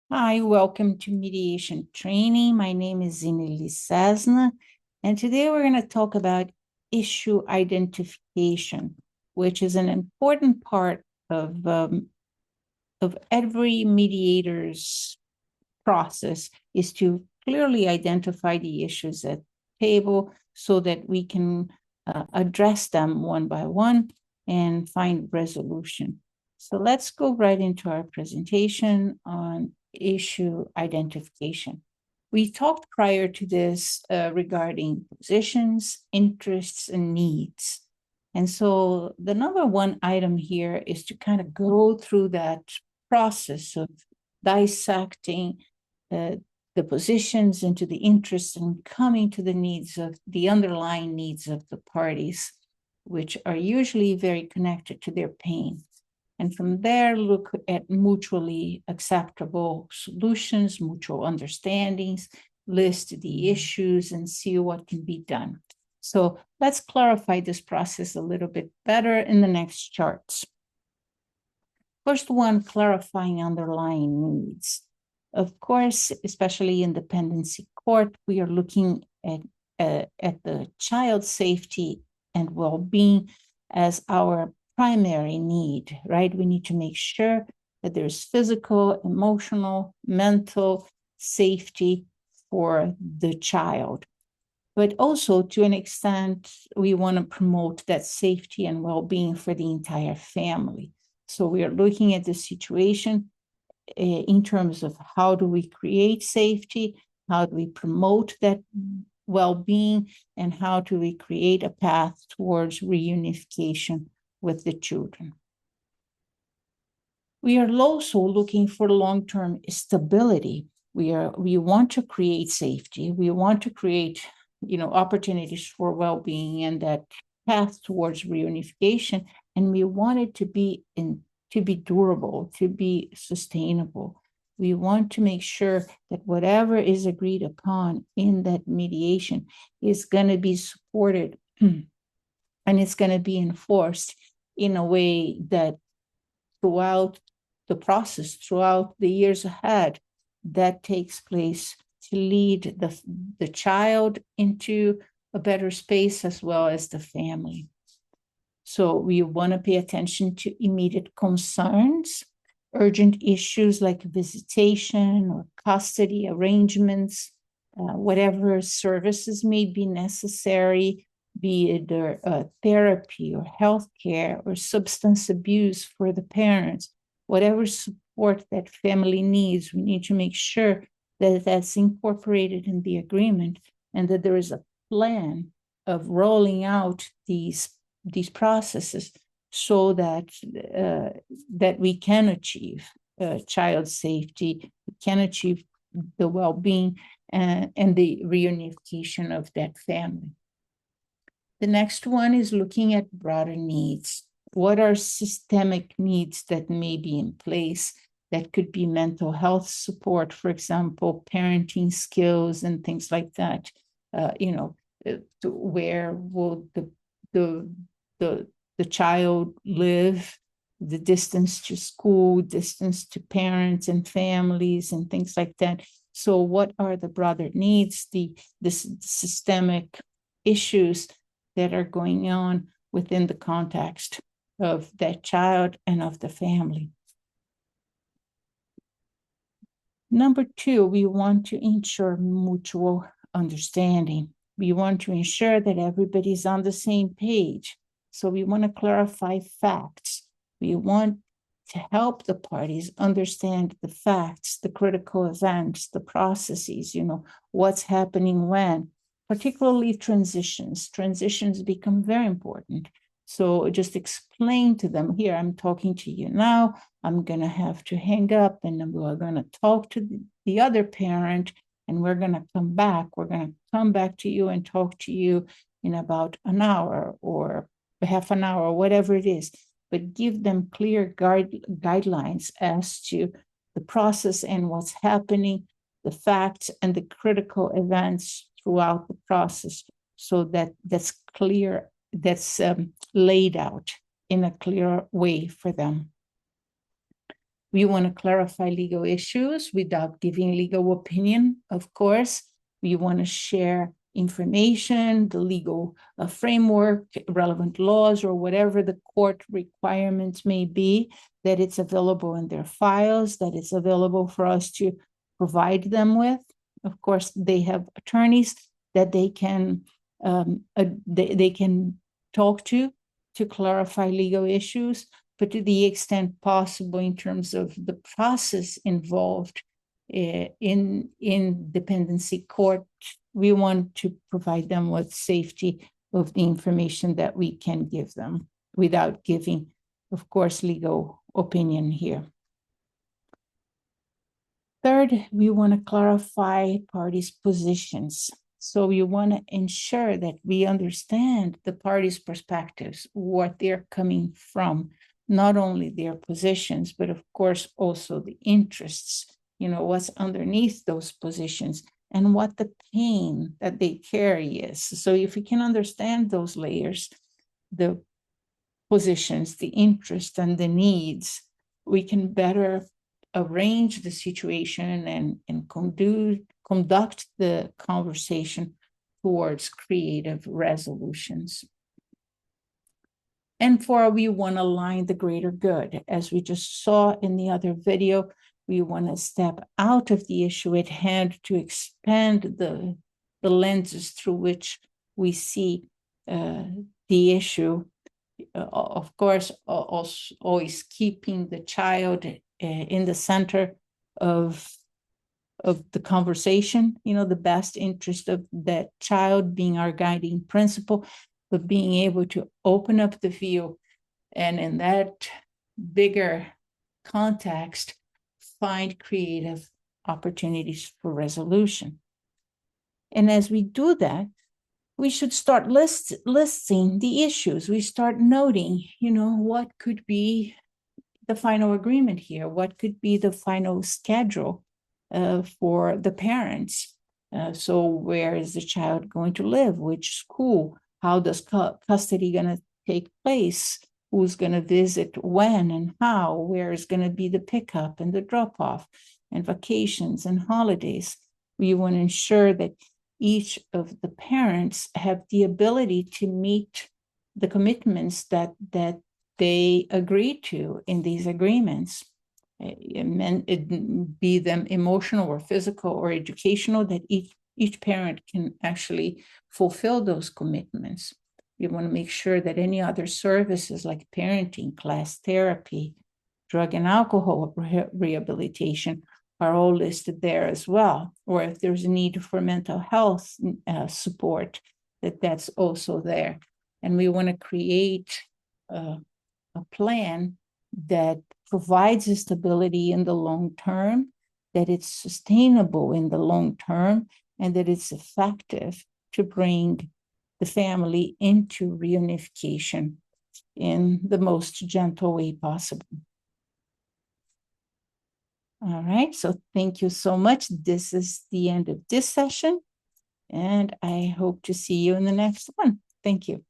Hi, welcome to Mediation Training. My name is Inely Cesna, and today we're going to talk about issue identification, which is an important part of every mediator's process, is to clearly identify the issues at the table so that we can address them one by one and find resolution. So let's go right into our presentation on issue identification. We talked prior to this regarding positions, interests, and needs. And so the number one item here is to kind of go through that process of dissecting the positions into the interests and coming to the needs of the underlying needs of the parties, which are usually very connected to their pain. And from there, look at mutually acceptable solutions, mutual understandings, list the issues, and see what can be done. So let's clarify this process a little bit better in the next charts. First one, clarifying underlying needs. Of course, especially in dependency court, we are looking at the child's safety and well-being as our primary need, right? We need to make sure that there's physical, emotional, mental safety for the child. But also, to an extent, we want to promote that safety and well-being for the entire family. So we are looking at the situation in terms of how do we create safety, how do we promote that well-being, and how do we create a path towards reunification with the children. We are also looking for long-term stability. We want to create safety. We want to create, opportunities for well-being and that path towards reunification. And we want it to be durable, to be sustainable. We want to make sure that whatever is agreed upon in that mediation is going to be supported and it's going to be enforced in a way that throughout the process, throughout the years ahead, that takes place to lead the child into a better space as well as the family. So we want to pay attention to immediate concerns, urgent issues like visitation or custody arrangements, whatever services may be necessary, be it therapy or healthcare or substance abuse for the parents, whatever support that family needs, we need to make sure that that's incorporated in the agreement and that there is a plan of rolling out these processes so that we can achieve child safety, we can achieve the well-being and the reunification of that family. The next one is looking at broader needs. What are systemic needs that may be in place? That could be mental health support, for example, parenting skills and things like that. Where will the child live, the distance to school, distance to parents and families and things like that. So what are the broader needs, the systemic issues that are going on within the context of that child and of the family? Number two, we want to ensure mutual understanding. We want to ensure that everybody's on the same page. So we want to clarify facts. We want to help the parties understand the facts, the critical events, the processes, what's happening when, particularly transitions. Transitions become very important. So just explain to them, here, I'm talking to you now, I'm going to have to hang up and then we're going to talk to the other parent and we're going to come back. We're going to come back to you and talk to you in about an hour or half an hour, whatever it is, but give them clear guidelines as to the process and what's happening, the facts and the critical events throughout the process, so that that's clear, that's laid out in a clear way for them. We want to clarify legal issues without giving legal opinion, of course. We want to share information, the legal framework, relevant laws, or whatever the court requirements may be, that it's available in their files, that it's available for us to provide them with. Of course, they have attorneys that they can talk to clarify legal issues, but to the extent possible in terms of the process involved in dependency court, we want to provide them with safety of the information that we can give them without giving, of course, legal opinion here. Third, we want to clarify parties' positions. So we want to ensure that we understand the parties' perspectives, what they're coming from, not only their positions, but of course also the interests, what's underneath those positions and what the pain that they carry is. So if we can understand those layers, the positions, the interests, and the needs, we can better arrange the situation and conduct the conversation towards creative resolutions. And four, we want to align the greater good. As we just saw in the other video, we want to step out of the issue at hand to expand the lenses through which we see the issue. Of course, also always keeping the child in the center of the conversation, the best interest of that child being our guiding principle, but being able to open up the view and in that bigger context, find creative opportunities for resolution. And as we do that, we should start listing the issues. We start noting, what could be the final agreement here? What could be the final schedule for the parents? So where is the child going to live? Which school? How does custody going to take place? Who's going to visit when and how? Where is going to be the pickup and the drop-off and vacations and holidays? We want to ensure that each of the parents have the ability to meet the commitments that they agree to in these agreements. It be them emotional or physical or educational, that each parent can actually fulfill those commitments. We want to make sure that any other services like parenting, class therapy, drug and alcohol rehabilitation are all listed there as well. Or if there's a need for mental health support, that's also there. And we want to create a plan that provides a stability in the long term, that it's sustainable in the long term, and that it's effective to bring the family into reunification in the most gentle way possible. All right, so thank you so much. This is the end of this session, and I hope to see you in the next one. Thank you.